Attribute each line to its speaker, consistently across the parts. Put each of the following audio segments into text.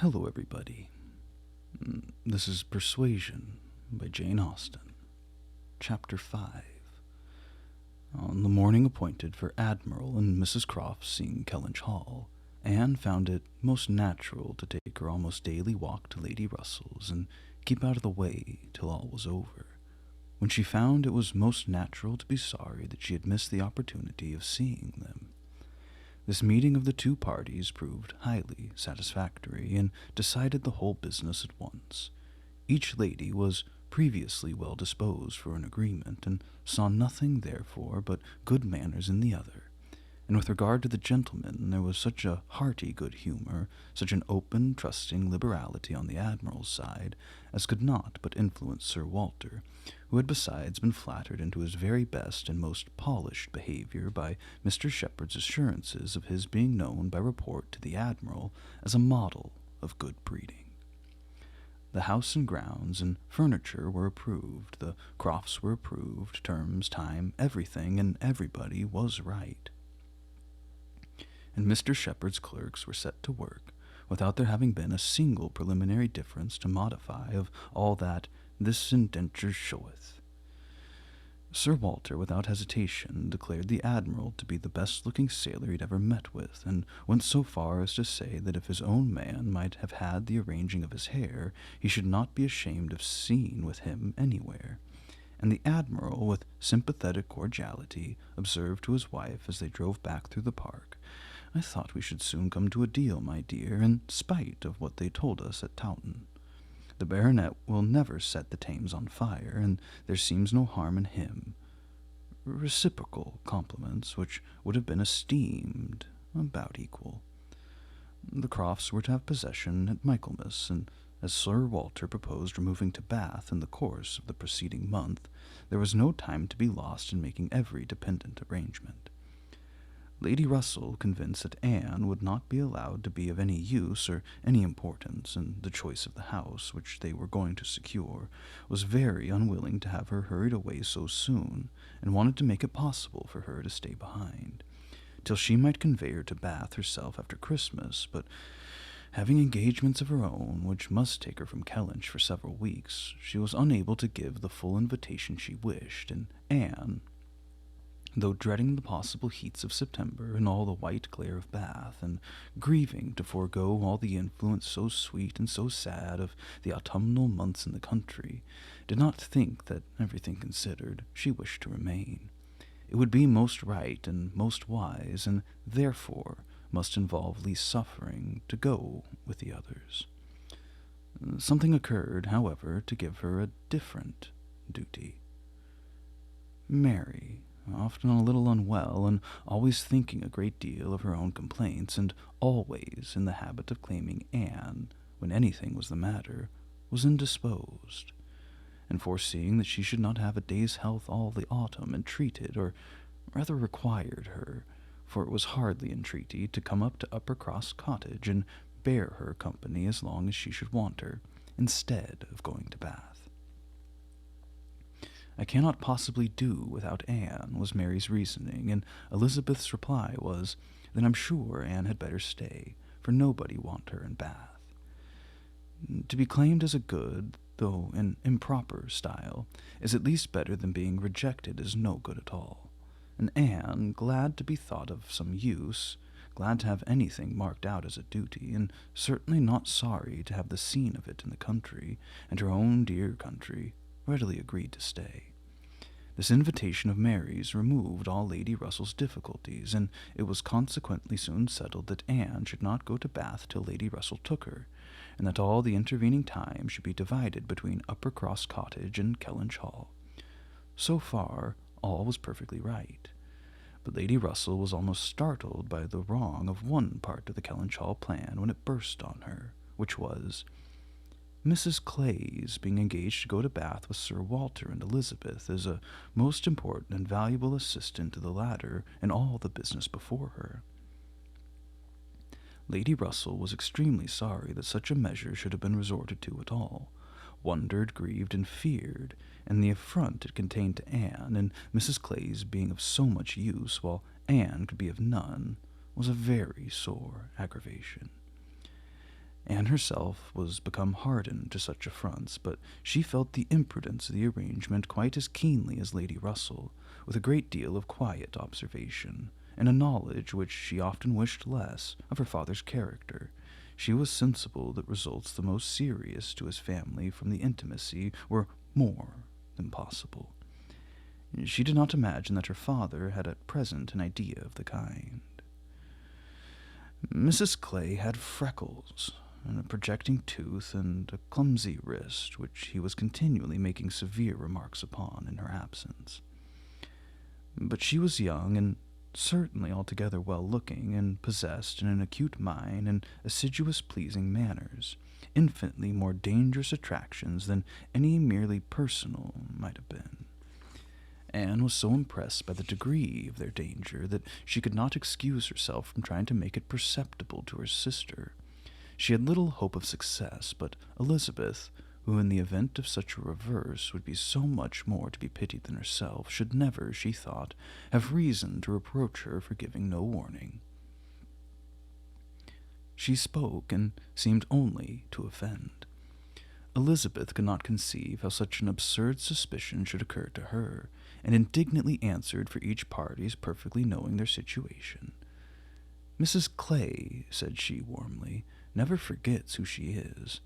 Speaker 1: Hello, everybody. This is Persuasion by Jane Austen, Chapter 5. On the morning appointed for Admiral and Mrs. Croft's seeing Kellynch Hall, Anne found it most natural to take her almost daily walk to Lady Russell's and keep out of the way till all was over, when she found it was most natural to be sorry that she had missed the opportunity of seeing them. This meeting of the two parties proved highly satisfactory, and decided the whole business at once. Each lady was previously well disposed for an agreement, and saw nothing, therefore, but good manners in the other. And with regard to the gentlemen, there was such a hearty good humor, such an open, trusting liberality on the Admiral's side, as could not but influence Sir Walter, who had besides been flattered into his very best and most polished behavior by Mr. Shepherd's assurances of his being known by report to the Admiral as a model of good breeding. The house and grounds and furniture were approved, the Crofts were approved, terms, time, everything, and everybody was right. And Mr. Shepherd's clerks were set to work, without there having been a single preliminary difference to modify of all that this indenture showeth. Sir Walter, without hesitation, declared the Admiral to be the best-looking sailor he'd ever met with, and went so far as to say that if his own man might have had the arranging of his hair, he should not be ashamed of seeing with him anywhere. And the Admiral, with sympathetic cordiality, observed to his wife as they drove back through the park, "I thought we should soon come to a deal, my dear, in spite of what they told us at Taunton. The baronet will never set the Thames on fire, and there seems no harm in him." Reciprocal compliments, which would have been esteemed about equal. The Crofts were to have possession at Michaelmas, and as Sir Walter proposed removing to Bath in the course of the preceding month, there was no time to be lost in making every dependent arrangement. Lady Russell, convinced that Anne would not be allowed to be of any use or any importance in the choice of the house which they were going to secure, was very unwilling to have her hurried away so soon, and wanted to make it possible for her to stay behind, till she might convey her to Bath herself after Christmas, but having engagements of her own, which must take her from Kellynch for several weeks, she was unable to give the full invitation she wished, and Anne, though dreading the possible heats of September and all the white glare of Bath, and grieving to forego all the influence so sweet and so sad of the autumnal months in the country, did not think that, everything considered, she wished to remain. It would be most right and most wise, and therefore must involve least suffering, to go with the others. Something occurred, however, to give her a different duty. Mary, often a little unwell, and always thinking a great deal of her own complaints, and always in the habit of claiming Anne when anything was the matter, was indisposed, and foreseeing that she should not have a day's health all the autumn, entreated, or rather required her, for it was hardly entreaty, to come up to Uppercross Cottage and bear her company as long as she should want her, instead of going to Bath. "I cannot possibly do without Anne," was Mary's reasoning, and Elizabeth's reply was, "Then I'm sure Anne had better stay, for nobody want her in Bath." To be claimed as a good, though an improper style, is at least better than being rejected as no good at all, and Anne, glad to be thought of some use, glad to have anything marked out as a duty, and certainly not sorry to have the scene of it in the country, and her own dear country, readily agreed to stay. This invitation of Mary's removed all Lady Russell's difficulties, and it was consequently soon settled that Anne should not go to Bath till Lady Russell took her, and that all the intervening time should be divided between Uppercross Cottage and Kellynch Hall. So far, all was perfectly right, but Lady Russell was almost startled by the wrong of one part of the Kellynch Hall plan when it burst on her, which was Mrs. Clay's being engaged to go to Bath with Sir Walter and Elizabeth as a most important and valuable assistant to the latter in all the business before her. Lady Russell was extremely sorry that such a measure should have been resorted to at all, wondered, grieved, and feared, and the affront it contained to Anne, and Mrs. Clay's being of so much use, while Anne could be of none, was a very sore aggravation. Anne herself was become hardened to such affronts, but she felt the imprudence of the arrangement quite as keenly as Lady Russell, with a great deal of quiet observation, and a knowledge which she often wished less of her father's character. She was sensible that results the most serious to his family from the intimacy were more than possible. She did not imagine that her father had at present an idea of the kind. Mrs. Clay had freckles, and a projecting tooth, and a clumsy wrist, which he was continually making severe remarks upon in her absence. But she was young, and certainly altogether well-looking, and possessed in an acute mind and assiduous pleasing manners, infinitely more dangerous attractions than any merely personal might have been. Anne was so impressed by the degree of their danger that she could not excuse herself from trying to make it perceptible to her sister. She had little hope of success, but Elizabeth, who in the event of such a reverse would be so much more to be pitied than herself, should never, she thought, have reason to reproach her for giving no warning. She spoke, and seemed only to offend. Elizabeth could not conceive how such an absurd suspicion should occur to her, and indignantly answered for each party's perfectly knowing their situation. "Mrs. Clay," said she warmly, "never forgets who she is,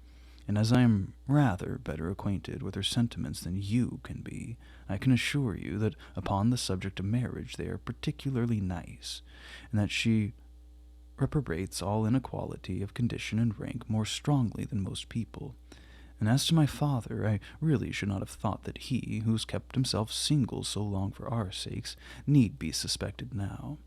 Speaker 1: and as I am rather better acquainted with her sentiments than you can be, I can assure you that upon the subject of marriage they are particularly nice, and that she reprobates all inequality of condition and rank more strongly than most people. And as to my father, I really should not have thought that he, who has kept himself single so long for our sakes, need be suspected now.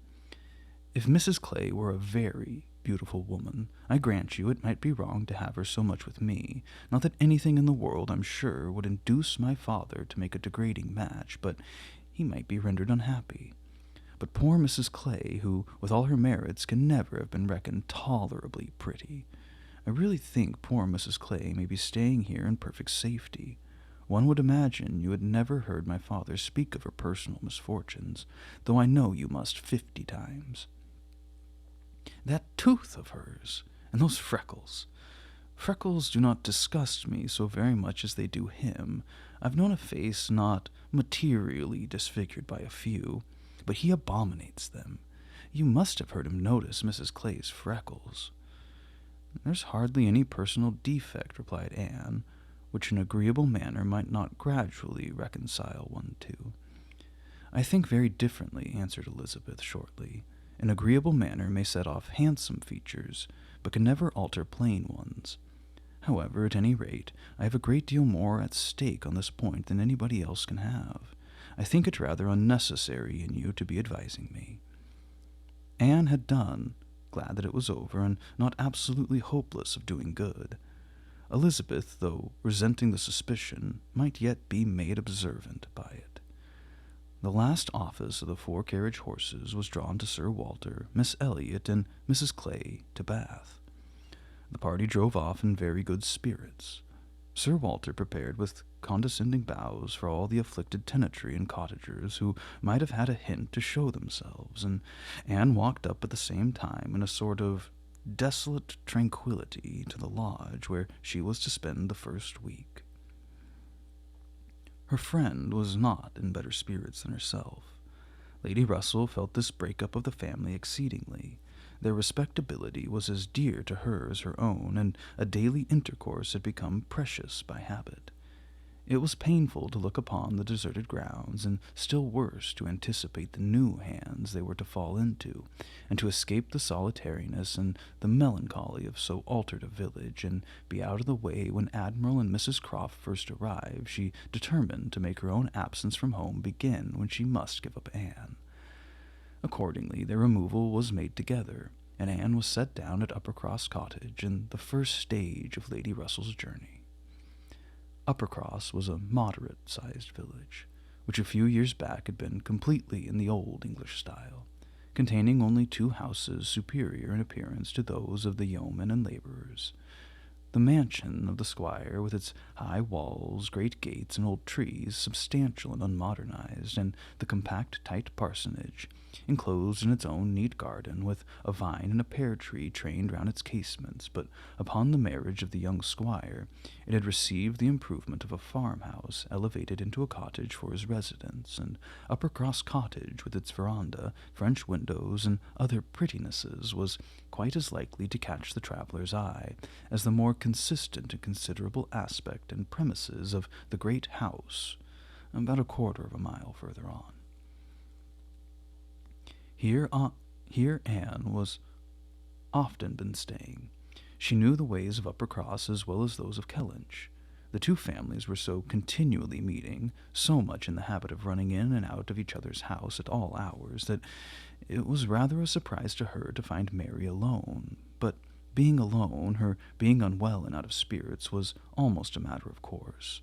Speaker 1: If Mrs. Clay were a very beautiful woman, I grant you it might be wrong to have her so much with me, not that anything in the world, I'm sure, would induce my father to make a degrading match, but he might be rendered unhappy. But poor Mrs. Clay, who, with all her merits, can never have been reckoned tolerably pretty. I really think poor Mrs. Clay may be staying here in perfect safety. One would imagine you had never heard my father speak of her personal misfortunes, though I know you must 50 times. That tooth of hers, and those freckles. Freckles do not disgust me so very much as they do him. I've known a face not materially disfigured by a few, but he abominates them. You must have heard him notice Mrs. Clay's freckles." "There's hardly any personal defect," replied Anne, "which an agreeable manner might not gradually reconcile one to." "I think very differently," answered Elizabeth shortly. "An agreeable manner may set off handsome features, but can never alter plain ones. However, at any rate, I have a great deal more at stake on this point than anybody else can have. I think it rather unnecessary in you to be advising me." Anne had done, glad that it was over, and not absolutely hopeless of doing good. Elizabeth, though resenting the suspicion, might yet be made observant by it. The last office of the 4-carriage horses was drawn to Sir Walter, Miss Elliot, and Mrs. Clay to Bath. The party drove off in very good spirits. Sir Walter prepared with condescending bows for all the afflicted tenantry and cottagers who might have had a hint to show themselves, and Anne walked up at the same time in a sort of desolate tranquillity to the lodge where she was to spend the first week. Her friend was not in better spirits than herself. Lady Russell felt this break-up of the family exceedingly. Their respectability was as dear to her as her own, and a daily intercourse had become precious by habit. It was painful to look upon the deserted grounds, and still worse to anticipate the new hands they were to fall into, and to escape the solitariness and the melancholy of so altered a village, and be out of the way when Admiral and Mrs. Croft first arrived. She determined to make her own absence from home begin when she must give up Anne. Accordingly, their removal was made together, and Anne was set down at Uppercross Cottage in the first stage of Lady Russell's journey. Uppercross was a moderate-sized village, which a few years back had been completely in the old English style, containing only 2 houses superior in appearance to those of the yeomen and labourers. The mansion of the squire, with its high walls, great gates, and old trees, substantial and unmodernized, and the compact, tight parsonage, enclosed in its own neat garden, with a vine and a pear tree trained round its casements, but upon the marriage of the young squire, it had received the improvement of a farmhouse, elevated into a cottage for his residence, and Uppercross Cottage, with its veranda, French windows, and other prettinesses, was quite as likely to catch the traveller's eye as the more consistent and considerable aspect and premises of the great house, about a quarter of a mile further on. Here Anne was often been staying. She knew the ways of Uppercross as well as those of Kellynch. The two families were so continually meeting, so much in the habit of running in and out of each other's house at all hours, that it was rather a surprise to her to find Mary alone. But being alone, her being unwell and out of spirits, was almost a matter of course.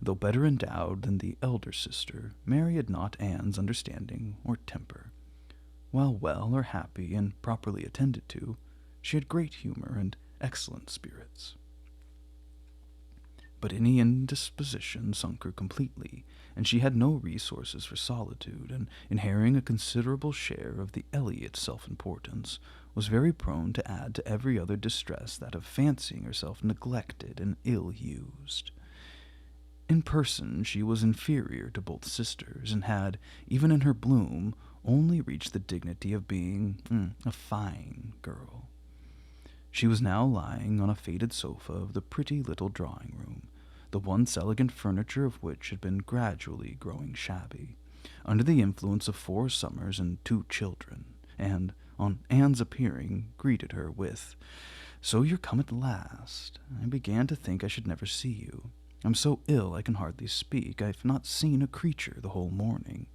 Speaker 1: Though better endowed than the elder sister, Mary had not Anne's understanding or temper. While well or happy and properly attended to, she had great humor and excellent spirits. But any indisposition sunk her completely, and she had no resources for solitude, and inheriting a considerable share of the Elliot self-importance, was very prone to add to every other distress that of fancying herself neglected and ill-used. In person she was inferior to both sisters, and had, even in her bloom, only reached the dignity of being a fine girl. She was now lying on a faded sofa of the pretty little drawing-room, the once elegant furniture of which had been gradually growing shabby, under the influence of 4 summers and 2 children, and, on Anne's appearing, greeted her with, "So you're come at last. I began to think I should never see you. I'm so ill I can hardly speak. I've not seen a creature the whole morning."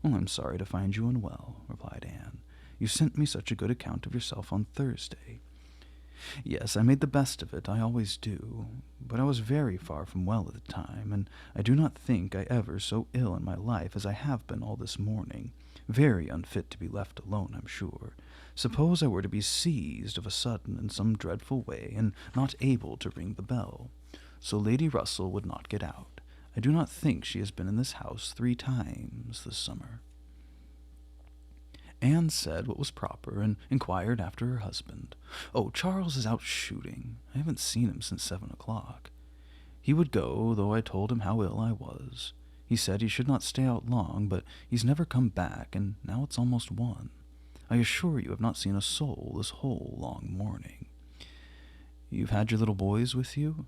Speaker 1: "Well, I'm sorry to find you unwell," replied Anne. "You sent me such a good account of yourself on Thursday." "Yes, I made the best of it, I always do, but I was very far from well at the time, and I do not think I ever so ill in my life as I have been all this morning, very unfit to be left alone, I'm sure. Suppose I were to be seized of a sudden in some dreadful way, and not able to ring the bell. So Lady Russell would not get out. I do not think she has been in this house 3 times this summer." Anne said what was proper, and inquired after her husband. "Oh, Charles is out shooting. I haven't seen him since 7 o'clock. He would go, though I told him how ill I was. He said he should not stay out long, but he's never come back, and now it's almost 1. I assure you I've not seen a soul this whole long morning." "You've had your little boys with you?"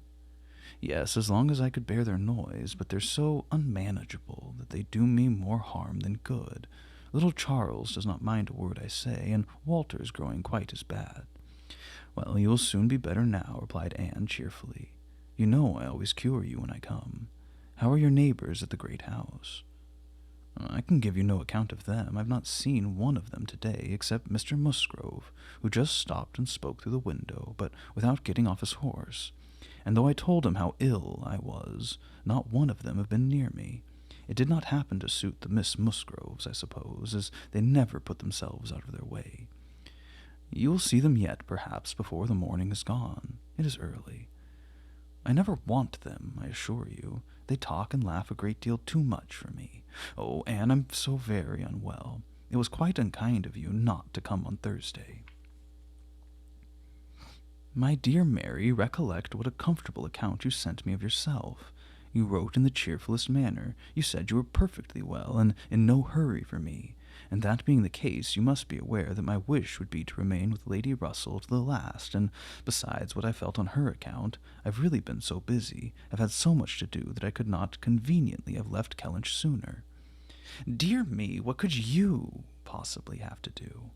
Speaker 1: "Yes, as long as I could bear their noise, but they're so unmanageable that they do me more harm than good. Little Charles does not mind a word I say, and Walter's growing quite as bad." "Well, you will soon be better now," replied Anne cheerfully. "You know I always cure you when I come. How are your neighbors at the great house?" "I can give you no account of them. I've not seen one of them today, except Mr. Musgrove, who just stopped and spoke through the window, but without getting off his horse. And though I told him how ill I was, not one of them have been near me. It did not happen to suit the Miss Musgroves, I suppose, as they never put themselves out of their way. You will see them yet, perhaps, before the morning is gone. It is early. I never want them, I assure you. They talk and laugh a great deal too much for me. Oh, Anne, I'm so very unwell. It was quite unkind of you not to come on Thursday." "My dear Mary, recollect what a comfortable account you sent me of yourself. You wrote in the cheerfulest manner. You said you were perfectly well, and in no hurry for me. And that being the case, you must be aware that my wish would be to remain with Lady Russell to the last, and besides what I felt on her account, I've really been so busy, I've had so much to do, that I could not conveniently have left Kellynch sooner." "Dear me, what could you possibly have to do?"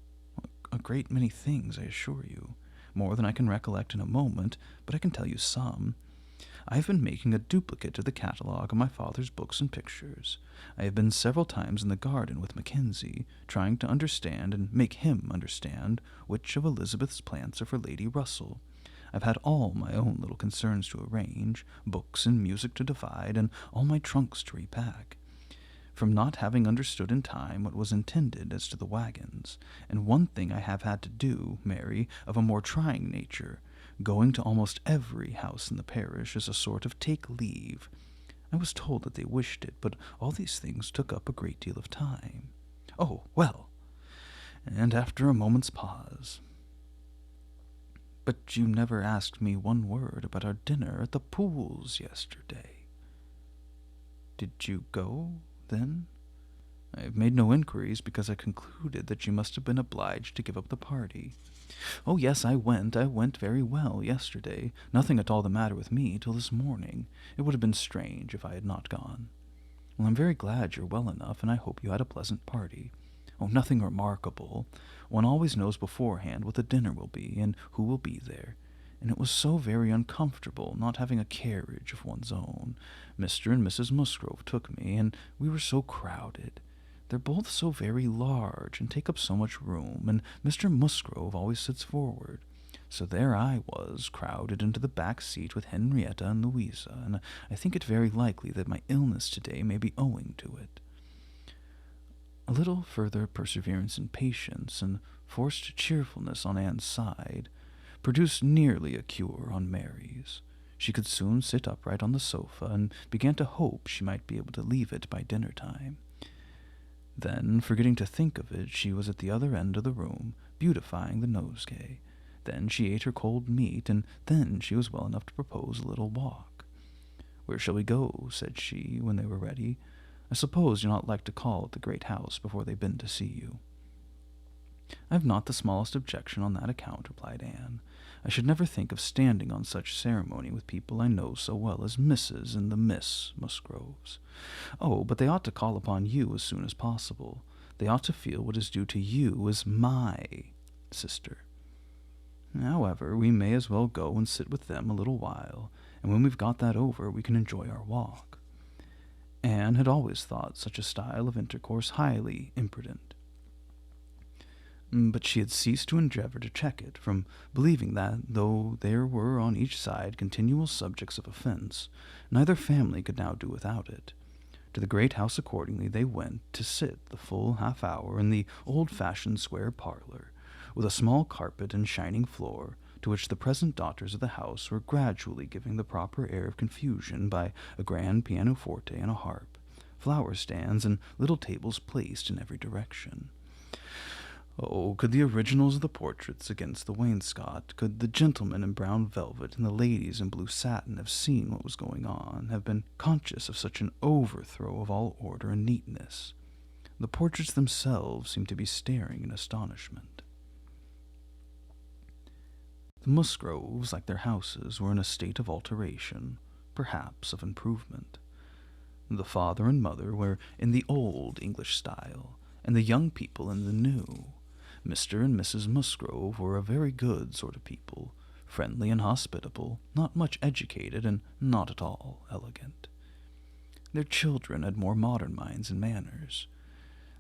Speaker 1: "A great many things, I assure you. More than I can recollect in a moment, but I can tell you some. I have been making a duplicate of the catalogue of my father's books and pictures. I have been several times in the garden with Mackenzie, trying to understand and make him understand which of Elizabeth's plants are for Lady Russell. I've had all my own little concerns to arrange, books and music to divide, and all my trunks to repack. From not having understood in time what was intended as to the wagons, and one thing I have had to do, Mary, of a more trying nature, going to almost every house in the parish as a sort of take-leave. I was told that they wished it, but all these things took up a great deal of time. Oh, well, and after a moment's pause, but you never asked me one word about our dinner at the pools yesterday. Did you go, then? I have made no inquiries because I concluded that you must have been obliged to give up the party. Oh, yes, I went very well yesterday. Nothing at all the matter with me till this morning. It would have been strange if I had not gone. Well, I'm very glad you're well enough, and I hope you had a pleasant party. Oh, nothing remarkable. One always knows beforehand what the dinner will be, and who will be there. And it was so very uncomfortable not having a carriage of one's own. Mr. and Mrs. Musgrove took me, and we were so crowded. They're both so very large and take up so much room, and Mr. Musgrove always sits forward. So there I was, crowded into the back seat with Henrietta and Louisa, and I think it very likely that my illness today may be owing to it. A little further perseverance and patience, and forced cheerfulness on Anne's side, produced nearly a cure on Mary's. She could soon sit upright on the sofa, and began to hope she might be able to leave it by dinner-time. Then, forgetting to think of it, she was at the other end of the room, beautifying the nosegay. Then she ate her cold meat, and then she was well enough to propose a little walk. "Where shall we go?" said she, when they were ready. "I suppose you'll not like to call at the great house before they've been to see you." "I have not the smallest objection on that account," replied Anne. "I should never think of standing on such ceremony with people I know so well as Mrs. and the Miss Musgroves. Oh, but they ought to call upon you as soon as possible. They ought to feel what is due to you as my sister. However, we may as well go and sit with them a little while, and when we've got that over, we can enjoy our walk." Anne had always thought such a style of intercourse highly imprudent, but she had ceased to endeavor to check it, from believing that, though there were on each side continual subjects of offense, neither family could now do without it. To the great house accordingly they went, to sit the full half-hour in the old-fashioned square parlor, with a small carpet and shining floor, to which the present daughters of the house were gradually giving the proper air of confusion by a grand pianoforte and a harp, flower-stands, and little tables placed in every direction. Oh, could the originals of the portraits against the wainscot, could the gentlemen in brown velvet and the ladies in blue satin have seen what was going on, have been conscious of such an overthrow of all order and neatness? The portraits themselves seemed to be staring in astonishment. The Musgroves, like their houses, were in a state of alteration, perhaps of improvement. The father and mother were in the old English style, and the young people in the new. Mr. and Mrs. Musgrove were a very good sort of people, friendly and hospitable, not much educated, and not at all elegant. Their children had more modern minds and manners.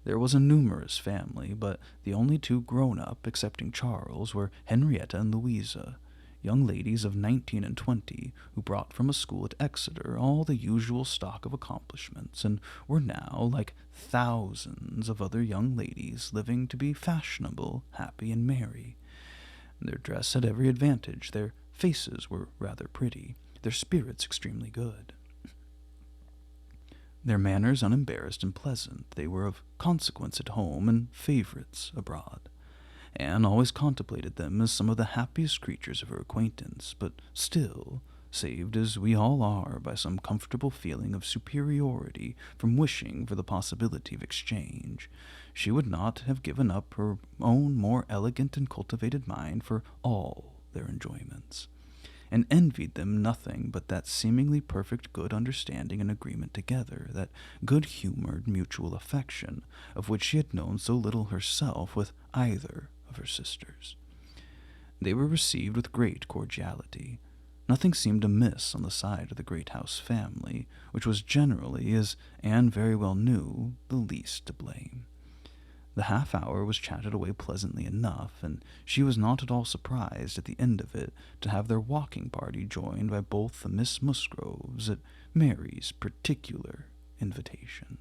Speaker 1: There was a numerous family, but the only two grown-up, excepting Charles, were Henrietta and Louisa, young ladies of 19 and 20, who brought from a school at Exeter all the usual stock of accomplishments, and were now, like thousands of other young ladies, living to be fashionable, happy, and merry. Their dress had every advantage, their faces were rather pretty, their spirits extremely good. Their manners unembarrassed and pleasant, they were of consequence at home and favorites abroad. Anne always contemplated them as some of the happiest creatures of her acquaintance, but still, saved as we all are by some comfortable feeling of superiority from wishing for the possibility of exchange, she would not have given up her own more elegant and cultivated mind for all their enjoyments, and envied them nothing but that seemingly perfect good understanding and agreement together, that good-humored mutual affection, of which she had known so little herself with either of her sisters. They were received with great cordiality. Nothing seemed amiss on the side of the great house family, which was generally, as Anne very well knew, the least to blame. The half-hour was chatted away pleasantly enough, and she was not at all surprised at the end of it to have their walking party joined by both the Miss Musgroves at Mary's particular invitation.